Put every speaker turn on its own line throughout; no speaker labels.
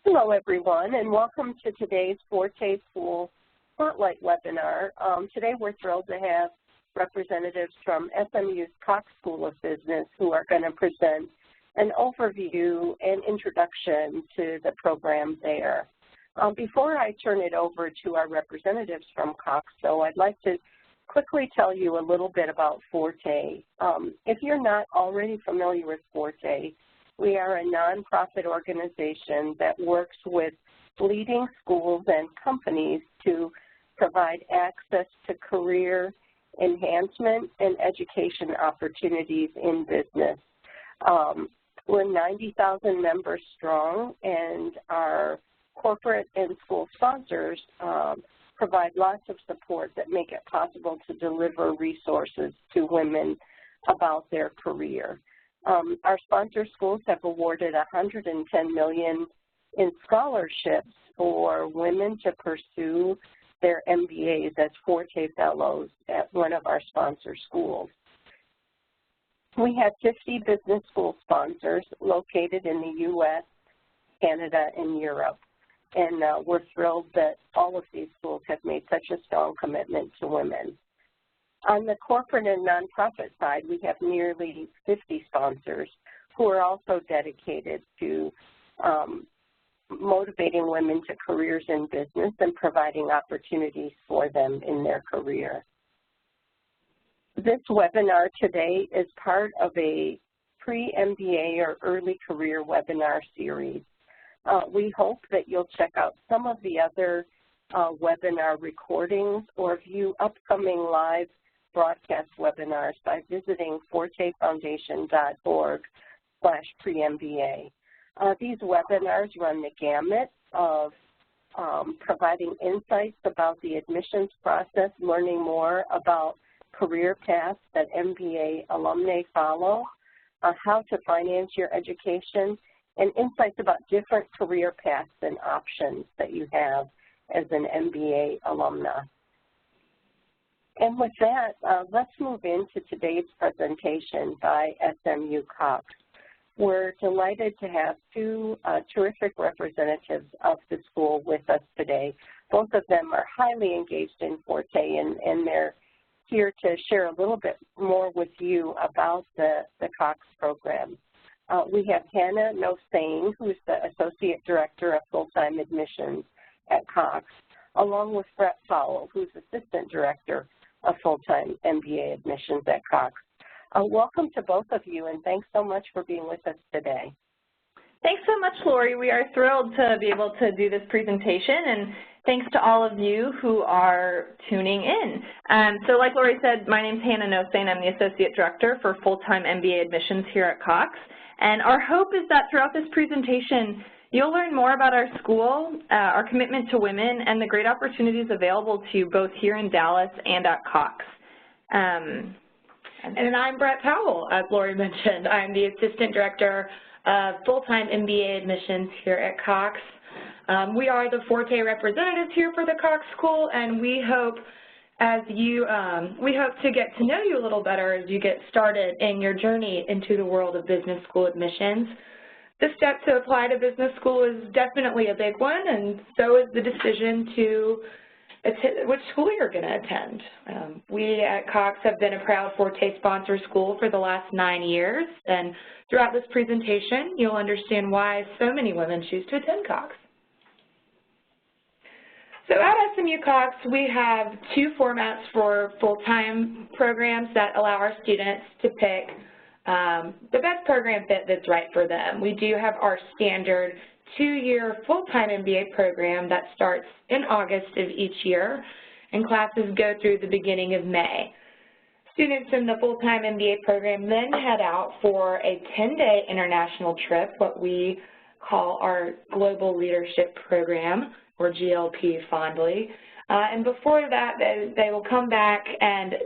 Hello, everyone, and welcome to today's Forte School Spotlight webinar. Today we're thrilled to have representatives from SMU's Cox School of Business who are going to present an overview and introduction to the program there. Before I turn it over to our representatives from Cox, though, I'd like to quickly tell you a little bit about Forte. If you're not already familiar with Forte, we are a nonprofit organization that works with leading schools and companies to provide access to career enhancement and education opportunities in business. We're 90,000 members strong, and our corporate and school sponsors provide lots of support that make it possible to deliver resources to women about their career. Our sponsor schools have awarded $110 million in scholarships for women to pursue their MBAs as Forte Fellows at one of our sponsor schools. We have 50 business school sponsors located in the U.S., Canada, and Europe, and we're thrilled that all of these schools have made such a strong commitment to women. On the corporate and nonprofit side, we have nearly 50 sponsors who are also dedicated to motivating women to careers in business and providing opportunities for them in their career. This webinar today is part of a pre-MBA or early career webinar series. We hope that you'll check out some of the other webinar recordings or view upcoming live broadcast webinars by visiting fortefoundation.org/pre-MBA. These webinars run the gamut of providing insights about the admissions process, learning more about career paths that MBA alumni follow, how to finance your education, and insights about different career paths and options that you have as an MBA alumna. And with that, let's move into today's presentation by SMU Cox. We're delighted to have two terrific representatives of the school with us today. Both of them are highly engaged in Forte, and they're here to share a little bit more with you about the Cox program. We have Hannah Nosain, who's the Associate Director of Full-Time Admissions at Cox, along with Brett Powell, who's Assistant Director of Full-Time MBA Admissions at Cox. Welcome to both of you, and thanks so much for being with us today.
Thanks so much, Lori. We are thrilled to be able to do this presentation, and thanks to all of you who are tuning in. So like Lori said, my name's Hannah Nosain. I'm the Associate Director for Full-Time MBA Admissions here at Cox, and our hope is that throughout this presentation, you'll learn more about our school, our commitment to women, and the great opportunities available to you both here in Dallas and at Cox.
And I'm Brett Powell, as Lori mentioned. I'm the Assistant Director of Full-Time MBA Admissions here at Cox. We are the Forte representatives here for the Cox School, and we hope to get to know you a little better as you get started in your journey into the world of business school admissions. The step to apply to business school is definitely a big one, and so is the decision to which school you're going to attend. We at Cox have been a proud Forte sponsor school for the last 9 years, and throughout this presentation, you'll understand why so many women choose to attend Cox. So at SMU Cox, we have two formats for full-time programs that allow our students to pick the best program fit that's right for them. We do have our standard 2-year full-time MBA program that starts in August of each year, and classes go through the beginning of May. Students in the full-time MBA program then head out for a 10-day international trip, what we call our Global Leadership Program, or GLP fondly. And before that, they will come back and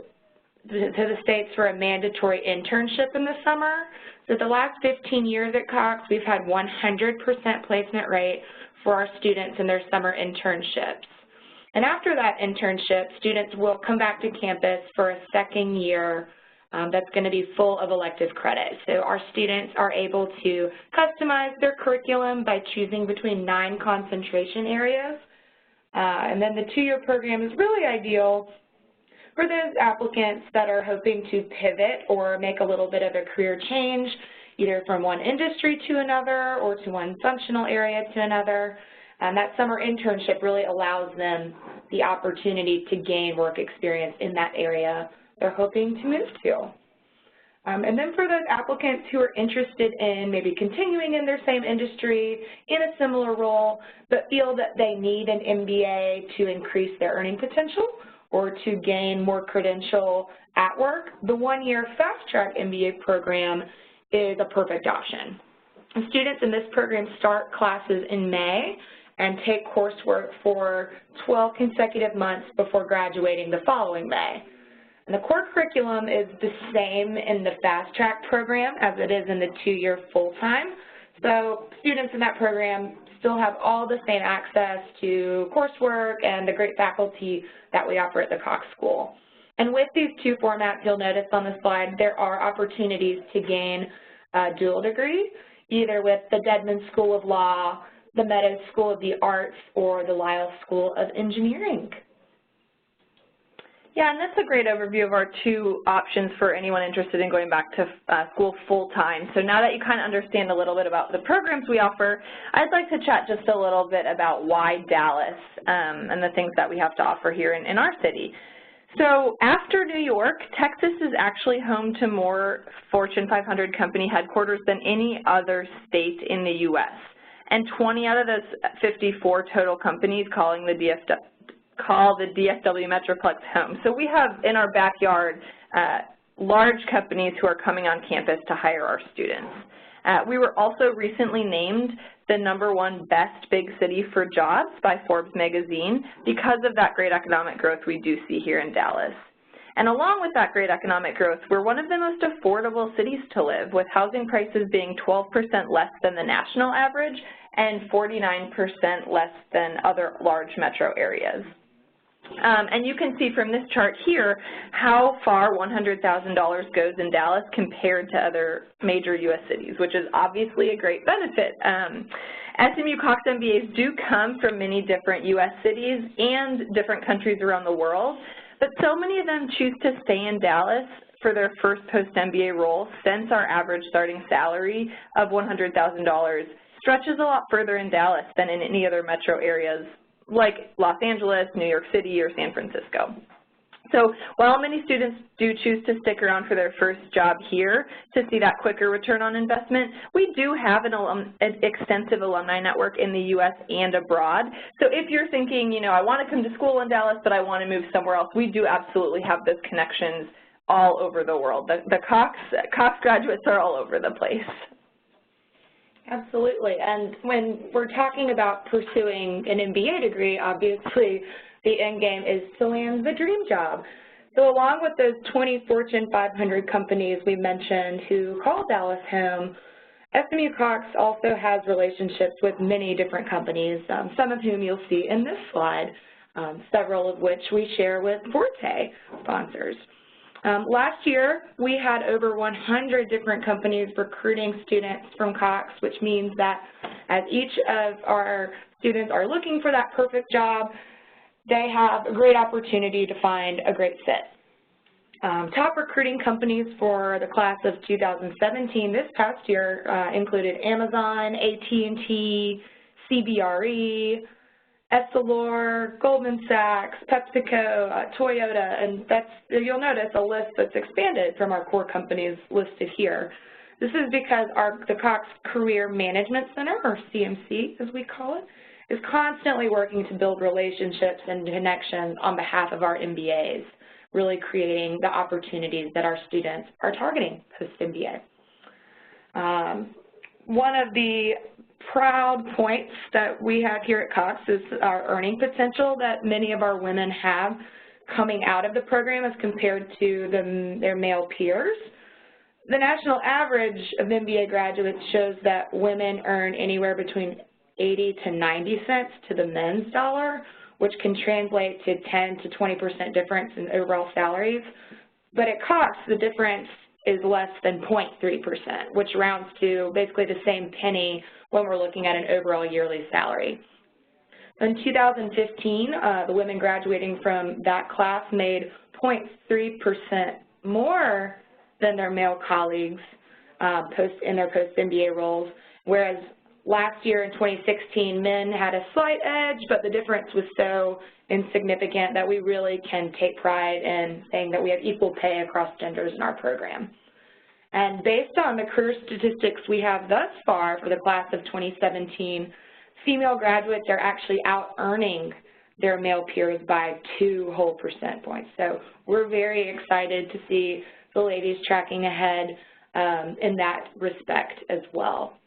to the States for a mandatory internship in the summer. So the last 15 years at Cox, we've had 100% placement rate for our students in their summer internships. And after that internship, students will come back to campus for a second year that's going to be full of elective credit. So our students are able to customize their curriculum by choosing between 9 concentration areas. And then the 2-year program is really ideal for those applicants that are hoping to pivot or make a little bit of a career change, either from one industry to another or to one functional area to another. And that summer internship really allows them the opportunity to gain work experience in that area they're hoping to move to. And then for those applicants who are interested in maybe continuing in their same industry, in a similar role, but feel that they need an MBA to increase their earning potential or to gain more credential at work, the 1-year fast-track MBA program is a perfect option. Students in this program start classes in May and take coursework for 12 consecutive months before graduating the following May. And the core curriculum is the same in the fast track program as it is in the 2-year full-time. So students in that program still have all the same access to coursework and the great faculty that we offer at the Cox School. And with these 2 formats, you'll notice on the slide, there are opportunities to gain a dual degree, either with the Dedman School of Law, the Meadows School of the Arts, or the Lyle School of Engineering.
Yeah, and that's a great overview of our 2 options for anyone interested in going back to school full-time. So now that you kind of understand a little bit about the programs we offer, I'd like to chat just a little bit about why Dallas and the things that we have to offer here in our city. So after New York, Texas is actually home to more Fortune 500 company headquarters than any other state in the U.S. And 20 out of those 54 total companies call the DFW Metroplex home. So we have in our backyard large companies who are coming on campus to hire our students. We were also recently named the #1 best big city for jobs by Forbes magazine because of that great economic growth we do see here in Dallas. And along with that great economic growth, we're one of the most affordable cities to live, with housing prices being 12% less than the national average and 49% less than other large metro areas. And you can see from this chart here how far $100,000 goes in Dallas compared to other major U.S. cities, which is obviously a great benefit. SMU Cox MBAs do come from many different U.S. cities and different countries around the world, but so many of them choose to stay in Dallas for their first post-MBA role, since our average starting salary of $100,000 stretches a lot further in Dallas than in any other metro areas like Los Angeles, New York City, or San Francisco. So while many students do choose to stick around for their first job here to see that quicker return on investment, we do have an extensive alumni network in the U.S. and abroad. So if you're thinking, you know, I want to come to school in Dallas, but I want to move somewhere else, we do absolutely have those connections all over the world. The Cox graduates are all over the place.
Absolutely, and when we're talking about pursuing an MBA degree, obviously the end game is to land the dream job. So along with those 20 Fortune 500 companies we mentioned who call Dallas home, SMU Cox also has relationships with many different companies, some of whom you'll see in this slide, several of which we share with Forte sponsors. Last year, we had over 100 different companies recruiting students from Cox, which means that as each of our students are looking for that perfect job, they have a great opportunity to find a great fit. Top recruiting companies for the class of 2017 this past year included Amazon, AT&T, CBRE, Essilor, Goldman Sachs, PepsiCo, Toyota, and you'll notice a list that's expanded from our core companies listed here. This is because the Cox Career Management Center, or CMC as we call it, is constantly working to build relationships and connections on behalf of our MBAs, really creating the opportunities that our students are targeting post-MBA. One of the proud points that we have here at Cox is our earning potential that many of our women have coming out of the program as compared to their male peers. The national average of MBA graduates shows that women earn anywhere between 80 to 90 cents to the men's dollar, which can translate to 10 to 20% difference in overall salaries. But at Cox, the difference is less than 0.3%, which rounds to basically the same penny when we're looking at an overall yearly salary. In 2015, the women graduating from that class made 0.3% more than their male colleagues in their post-MBA roles, whereas last year in 2016, men had a slight edge, but the difference was so insignificant that we really can take pride in saying that we have equal pay across genders in our program. And based on the career statistics we have thus far for the class of 2017, female graduates are actually out-earning their male peers by 2 whole percent points. So we're very excited to see the ladies tracking ahead in that respect as well.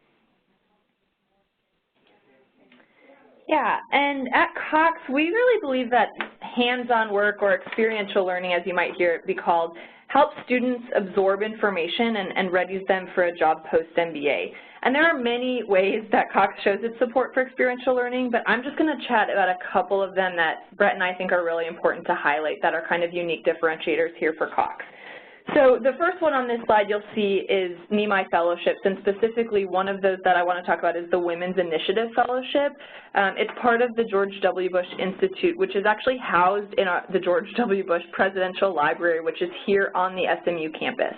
Yeah, and at Cox, we really believe that hands-on work or experiential learning, as you might hear it be called, helps students absorb information and readies them for a job post-MBA. And there are many ways that Cox shows its support for experiential learning, but I'm just going to chat about a couple of them that Brett and I think are really important to highlight that are kind of unique differentiators here for Cox. So the first one on this slide you'll see is NEMI Fellowships, and specifically one of those that I want to talk about is the Women's Initiative Fellowship. It's part of the George W. Bush Institute, which is actually housed in the George W. Bush Presidential Library, which is here on the SMU campus.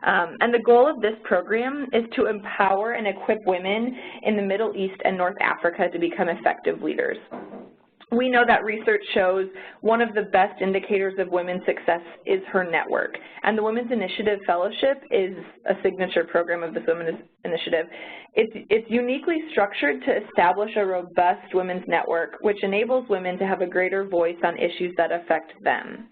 And the goal of this program is to empower and equip women in the Middle East and North Africa to become effective leaders. We know that research shows one of the best indicators of women's success is her network. And the Women's Initiative Fellowship is a signature program of this Women's Initiative. It's uniquely structured to establish a robust women's network, which enables women to have a greater voice on issues that affect them.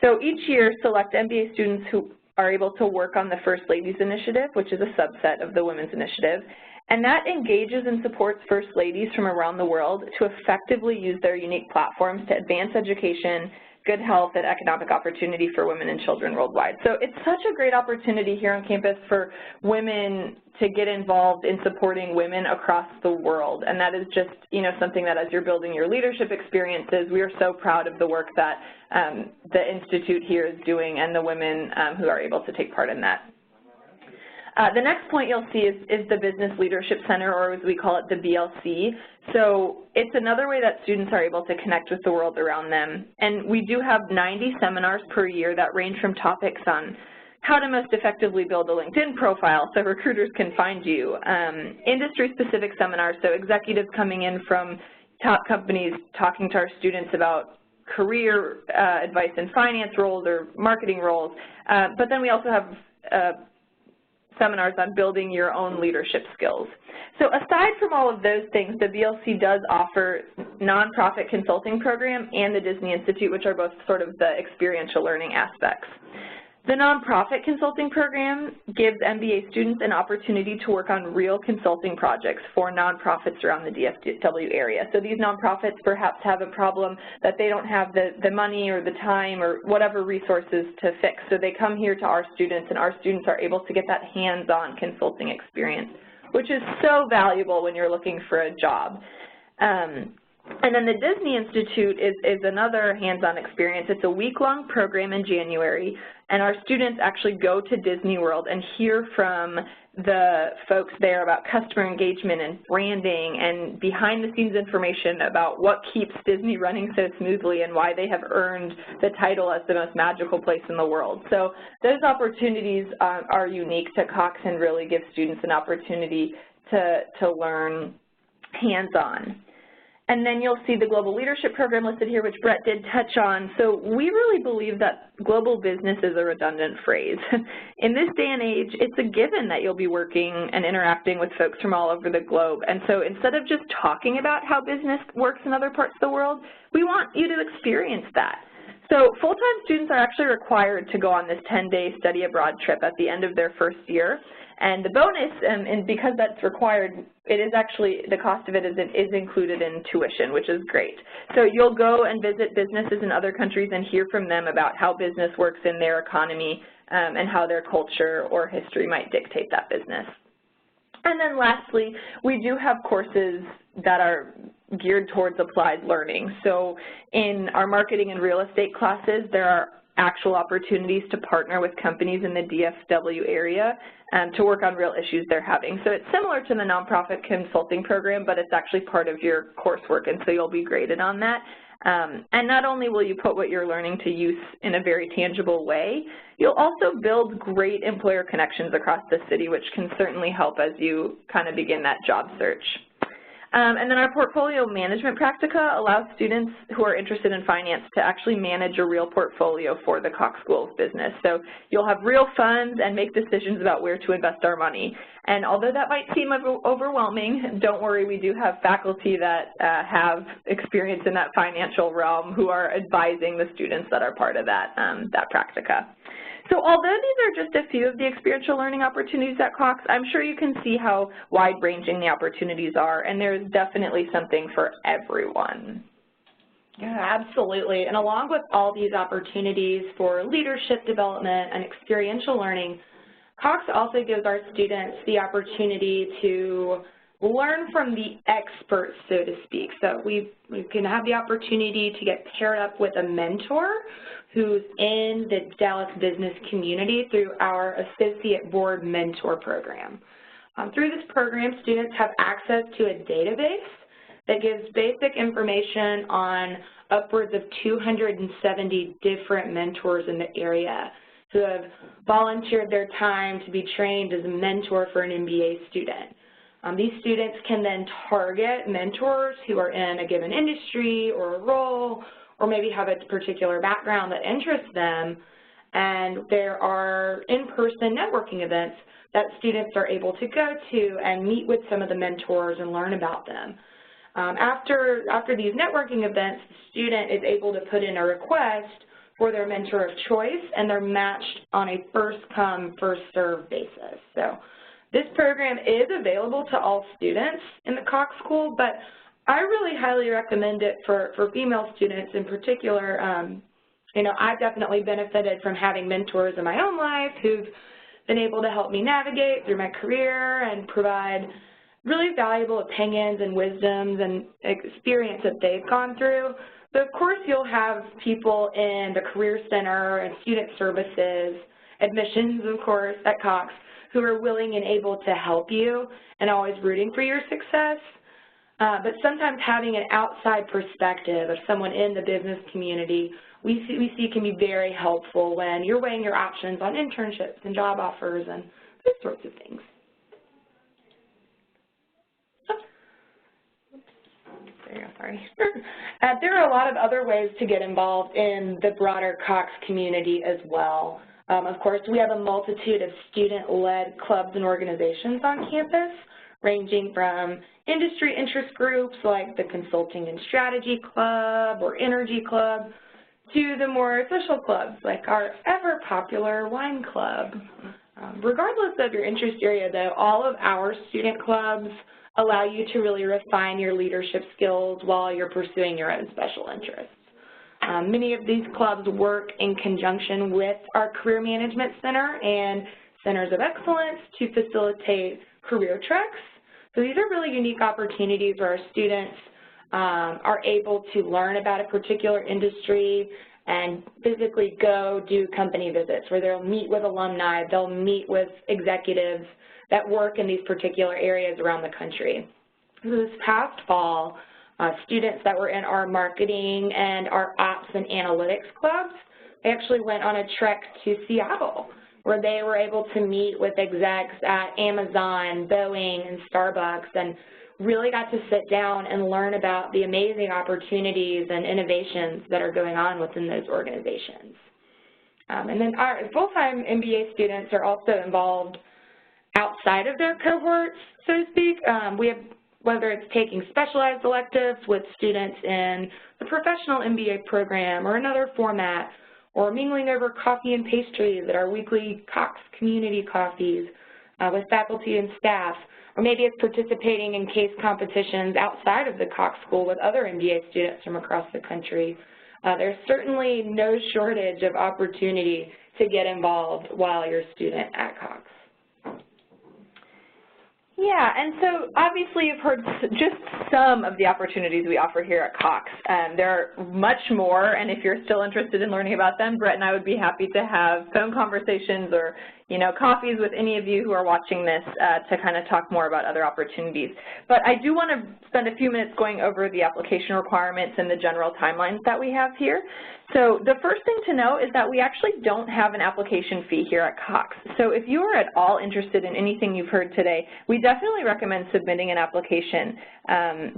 So each year, select MBA students who are able to work on the First Ladies Initiative, which is a subset of the Women's Initiative, and that engages and supports First Ladies from around the world to effectively use their unique platforms to advance education, good health, and economic opportunity for women and children worldwide. So it's such a great opportunity here on campus for women to get involved in supporting women across the world. And that is just, something that as you're building your leadership experiences, we are so proud of the work that the Institute here is doing and the women who are able to take part in that. The next point you'll see is the Business Leadership Center, or as we call it, the BLC. So it's another way that students are able to connect with the world around them. And we do have 90 seminars per year that range from topics on how to most effectively build a LinkedIn profile so recruiters can find you, industry-specific seminars, so executives coming in from top companies talking to our students about career advice in finance roles or marketing roles. But then we also have seminars on building your own leadership skills. So aside from all of those things, the BLC does offer nonprofit consulting program and the Disney Institute, which are both sort of the experiential learning aspects. The nonprofit consulting program gives MBA students an opportunity to work on real consulting projects for nonprofits around the DFW area. So these nonprofits perhaps have a problem that they don't have the money or the time or whatever resources to fix. So they come here to our students, and our students are able to get that hands-on consulting experience, which is so valuable when you're looking for a job. And then the Disney Institute is another hands-on experience. It's a week-long program in January, and our students actually go to Disney World and hear from the folks there about customer engagement and branding and behind-the-scenes information about what keeps Disney running so smoothly and why they have earned the title as the most magical place in the world. So those opportunities are unique to Cox and really give students an opportunity to learn hands-on. And then you'll see the Global Leadership Program listed here, which Brett did touch on. So we really believe that global business is a redundant phrase. In this day and age, it's a given that you'll be working and interacting with folks from all over the globe. And so instead of just talking about how business works in other parts of the world, we want you to experience that. So full-time students are actually required to go on this 10-day study abroad trip at the end of their first year. And the bonus, and because that's required, it is actually, the cost of it is included in tuition, which is great. So you'll go and visit businesses in other countries and hear from them about how business works in their economy and how their culture or history might dictate that business. And then lastly, we do have courses that are geared towards applied learning. So in our marketing and real estate classes, there are actual opportunities to partner with companies in the DFW area to work on real issues they're having. So it's similar to the nonprofit consulting program, but it's actually part of your coursework, and so you'll be graded on that. And not only will you put what you're learning to use in a very tangible way, you'll also build great employer connections across the city, which can certainly help as you kind of begin that job search. And then our portfolio management practica allows students who are interested in finance to actually manage a real portfolio for the Cox School of Business. So you'll have real funds and make decisions about where to invest our money. And although that might seem overwhelming, don't worry, we do have faculty that have experience in that financial realm who are advising the students that are part of that, that practica. So although these are just a few of the experiential learning opportunities at Cox, I'm sure you can see how wide-ranging the opportunities are, and there's definitely something for everyone.
Yeah, absolutely. And along with all these opportunities for leadership development and experiential learning, Cox also gives our students the opportunity to learn from the experts, so to speak. So we can have the opportunity to get paired up with a mentor who's in the Dallas business community through our Associate Board Mentor Program. Through this program, students have access to a database that gives basic information on upwards of 270 different mentors in the area who have volunteered their time to be trained as a mentor for an MBA student. These students can then target mentors who are in a given industry or a role, or maybe have a particular background that interests them, and there are in-person networking events that students are able to go to and meet with some of the mentors and learn about them. After these networking events, the student is able to put in a request for their mentor of choice, and they're matched on a first-come, first-served basis. So this program is available to all students in the Cox School, but I really highly recommend it for female students in particular. You know, I've definitely benefited from having mentors in my own life who've been able to help me navigate through my career and provide really valuable opinions and wisdoms and experience that they've gone through. So of course you'll have people in the Career Center and Student Services, admissions of course at Cox, who are willing and able to help you and always rooting for your success. But sometimes having an outside perspective of someone in the business community we see can be very helpful when you're weighing your options on internships and job offers and those sorts of things. There you go, sorry. There are a lot of other ways to get involved in the broader Cox community as well. Of course, we have a multitude of student-led clubs and organizations on campus, ranging from industry interest groups like the Consulting and Strategy Club or Energy Club to the more social clubs like our ever-popular Wine Club. Regardless of your interest area, though, all of our student clubs allow you to really refine your leadership skills while you're pursuing your own special interests. Many of these clubs work in conjunction with our Career Management Center and Centers of Excellence to facilitate career treks. So these are really unique opportunities where our students are able to learn about a particular industry and physically go do company visits where they'll meet with alumni, they'll meet with executives that work in these particular areas around the country. This past fall, students that were in our marketing and our ops and analytics clubs, they actually went on a trek to Seattle where they were able to meet with execs at Amazon, Boeing, and Starbucks and really got to sit down and learn about the amazing opportunities and innovations that are going on within those organizations. And then our full-time MBA students are also involved outside of their cohorts, so to speak. We have, whether it's taking specialized electives with students in the professional MBA program or another format, or mingling over coffee and pastries at our weekly Cox community coffees with faculty and staff, or maybe it's participating in case competitions outside of the Cox School with other MBA students from across the country. There's certainly no shortage of opportunity to get involved while you're a student at Cox.
Yeah, and so obviously you've heard just some of the opportunities we offer here at Cox. There are much more, and if you're still interested in learning about them, Brett and I would be happy to have phone conversations or, you know, coffees with any of you who are watching this to kind of talk more about other opportunities. But I do want to spend a few minutes going over the application requirements and the general timelines that we have here. So the first thing to know is that we actually don't have an application fee here at Cox. So if you are at all interested in anything you've heard today, we definitely recommend submitting an application.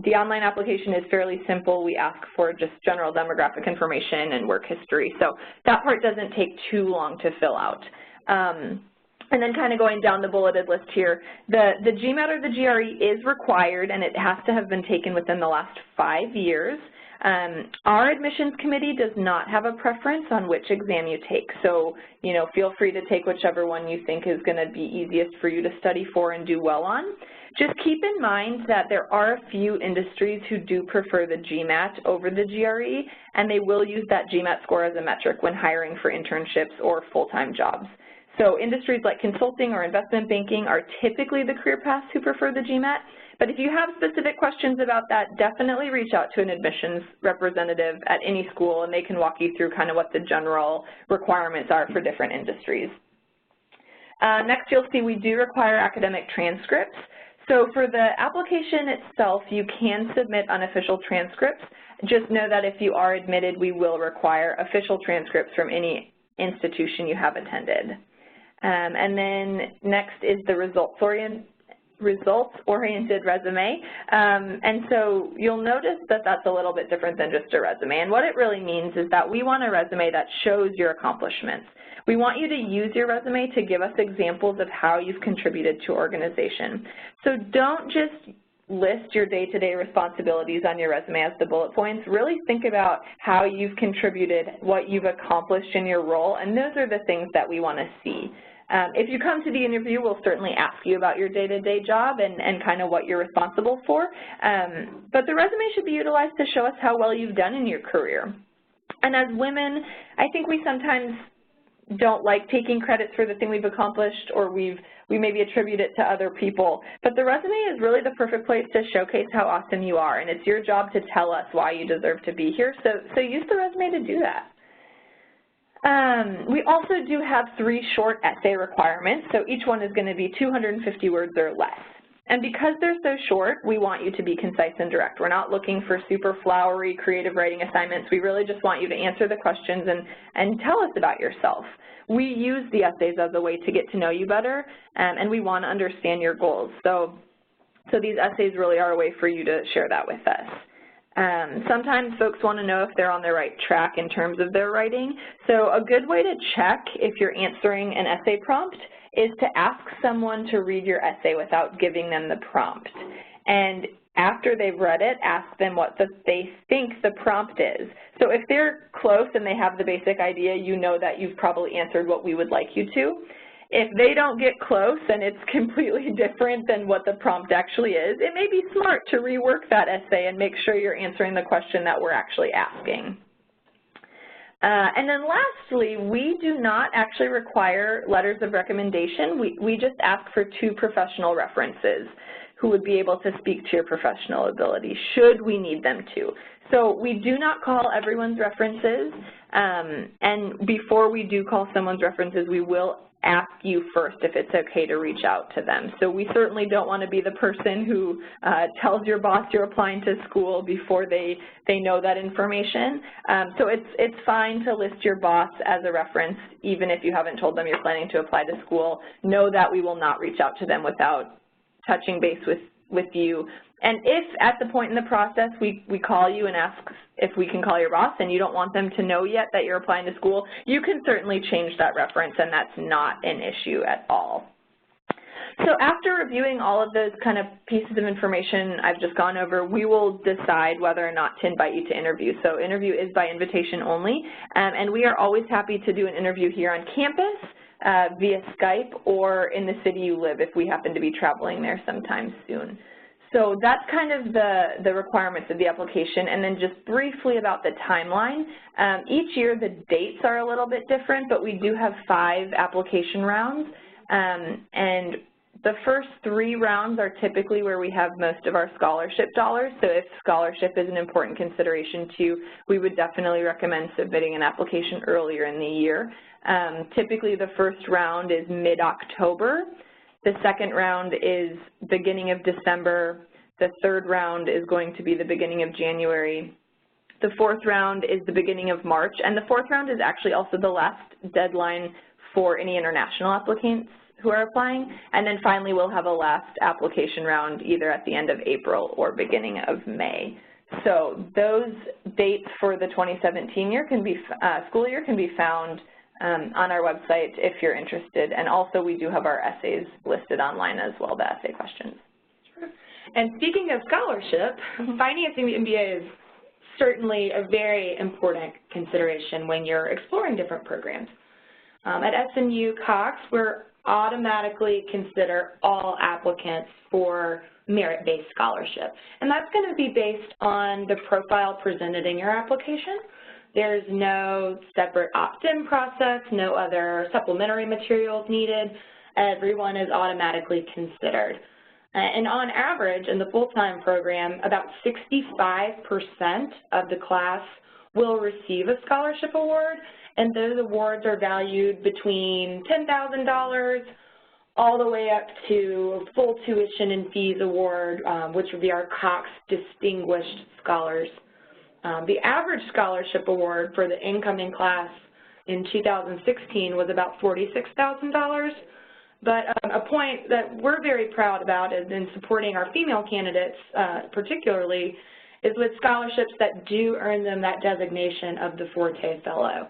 The online application is fairly simple. We ask for just general demographic information and work history. So that part doesn't take too long to fill out. And then kind of going down the bulleted list here, the GMAT or the GRE is required, and it has to have been taken within the last 5 years. Our admissions committee does not have a preference on which exam you take, so you know, feel free to take whichever one you think is going to be easiest for you to study for and do well on. Just keep in mind that there are a few industries who do prefer the GMAT over the GRE, and they will use that GMAT score as a metric when hiring for internships or full-time jobs. So industries like consulting or investment banking are typically the career paths who prefer the GMAT. But if you have specific questions about that, definitely reach out to an admissions representative at any school, and they can walk you through kind of what the general requirements are for different industries. Next, you'll see we do require academic transcripts. So for the application itself, you can submit unofficial transcripts. Just know that if you are admitted, we will require official transcripts from any institution you have attended. And then next is the results-oriented resume. And so you'll notice that that's a little bit different than just a resume. And what it really means is that we want a resume that shows your accomplishments. We want you to use your resume to give us examples of how you've contributed to organization. So don't just list your day-to-day responsibilities on your resume as the bullet points. Really think about how you've contributed, what you've accomplished in your role, and those are the things that we want to see. If you come to the interview, we'll certainly ask you about your day-to-day job and kind of what you're responsible for. But the resume should be utilized to show us how well you've done in your career. And as women, I think we sometimes don't like taking credit for the thing we've accomplished, or we maybe attribute it to other people. But the resume is really the perfect place to showcase how awesome you are, and it's your job to tell us why you deserve to be here. So use the resume to do that. We also do have 3 short essay requirements, so each one is going to be 250 words or less. And because they're so short, we want you to be concise and direct. We're not looking for super flowery creative writing assignments. We really just want you to answer the questions and tell us about yourself. We use the essays as a way to get to know you better, and we want to understand your goals. So these essays really are a way for you to share that with us. Sometimes folks want to know if they're on the right track in terms of their writing. So a good way to check if you're answering an essay prompt is to ask someone to read your essay without giving them the prompt. And after they've read it, ask them what they think the prompt is. So if they're close and they have the basic idea, you know that you've probably answered what we would like you to. If they don't get close and it's completely different than what the prompt actually is, it may be smart to rework that essay and make sure you're answering the question that we're actually asking. And then lastly, we do not actually require letters of recommendation. We just ask for 2 professional references who would be able to speak to your professional ability, should we need them to. So we do not call everyone's references, and before we do call someone's references, we will ask you first if it's okay to reach out to them. So we certainly don't want to be the person who tells your boss you're applying to school before they know that information. So it's fine to list your boss as a reference, even if you haven't told them you're planning to apply to school. Know that we will not reach out to them without touching base with you. And if at the point in the process we call you and ask if we can call your boss and you don't want them to know yet that you're applying to school, you can certainly change that reference, and that's not an issue at all. So after reviewing all of those kind of pieces of information I've just gone over, we will decide whether or not to invite you to interview. So interview is by invitation only, and we are always happy to do an interview here on campus via Skype or in the city you live if we happen to be traveling there sometime soon. So that's kind of the requirements of the application. And then just briefly about the timeline. Each year the dates are a little bit different, but we do have 5 application rounds. And The first 3 rounds are typically where we have most of our scholarship dollars, so if scholarship is an important consideration too, we would definitely recommend submitting an application earlier in the year. Typically the first round is mid-October, the second round is beginning of December, the third round is going to be the beginning of January, the fourth round is the beginning of March, and the fourth round is actually also the last deadline for any international applicants who are applying, and then finally we'll have a last application round either at the end of April or beginning of May. So those dates for the 2017 year can be, school year can be found on our website if you're interested, and also we do have our essays listed online as well, the essay questions.
Sure. And speaking of scholarship, financing the MBA is certainly a very important consideration when you're exploring different programs. At SMU Cox, we're automatically consider all applicants for merit-based scholarship. And that's going to be based on the profile presented in your application. There's no separate opt-in process, no other supplementary materials needed. Everyone is automatically considered. And on average, in the full-time program, about 65% of the class will receive a scholarship award, and those awards are valued between $10,000 all the way up to a full tuition and fees award, which would be our Cox Distinguished Scholars. The average scholarship award for the incoming class in 2016 was about $46,000. But a point that we're very proud about is in supporting our female candidates particularly is with scholarships that do earn them that designation of the Forte Fellow.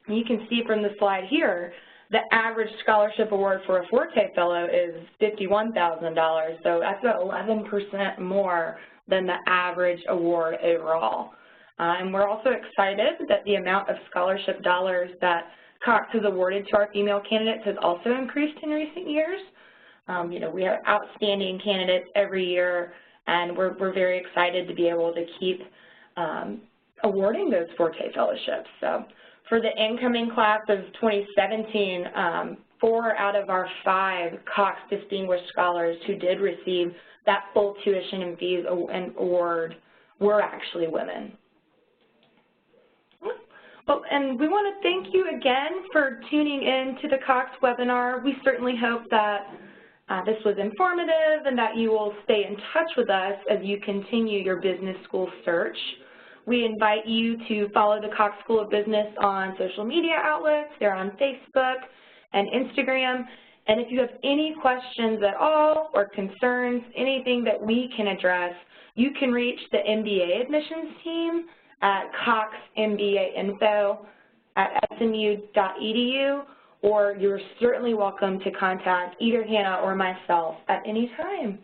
You can see from the slide here, the average scholarship award for a Forte Fellow is $51,000, so that's about 11% more than the average award overall. And we're also excited that the amount of scholarship dollars that Cox has awarded to our female candidates has also increased in recent years. You know, we have outstanding candidates every year, and we're very excited to be able to keep awarding those Forte Fellowships. So for the incoming class of 2017, 4 out of our 5 Cox Distinguished Scholars who did receive that full tuition and fees award were actually women. Well, and we want to thank you again for tuning in to the Cox webinar. We certainly hope that this was informative and that you will stay in touch with us as you continue your business school search. We invite you to follow the Cox School of Business on social media outlets. They're on Facebook and Instagram. And if you have any questions at all or concerns, anything that we can address, you can reach the MBA admissions team at coxmbainfo@smu.edu, or you're certainly welcome to contact either Hannah or myself at any time.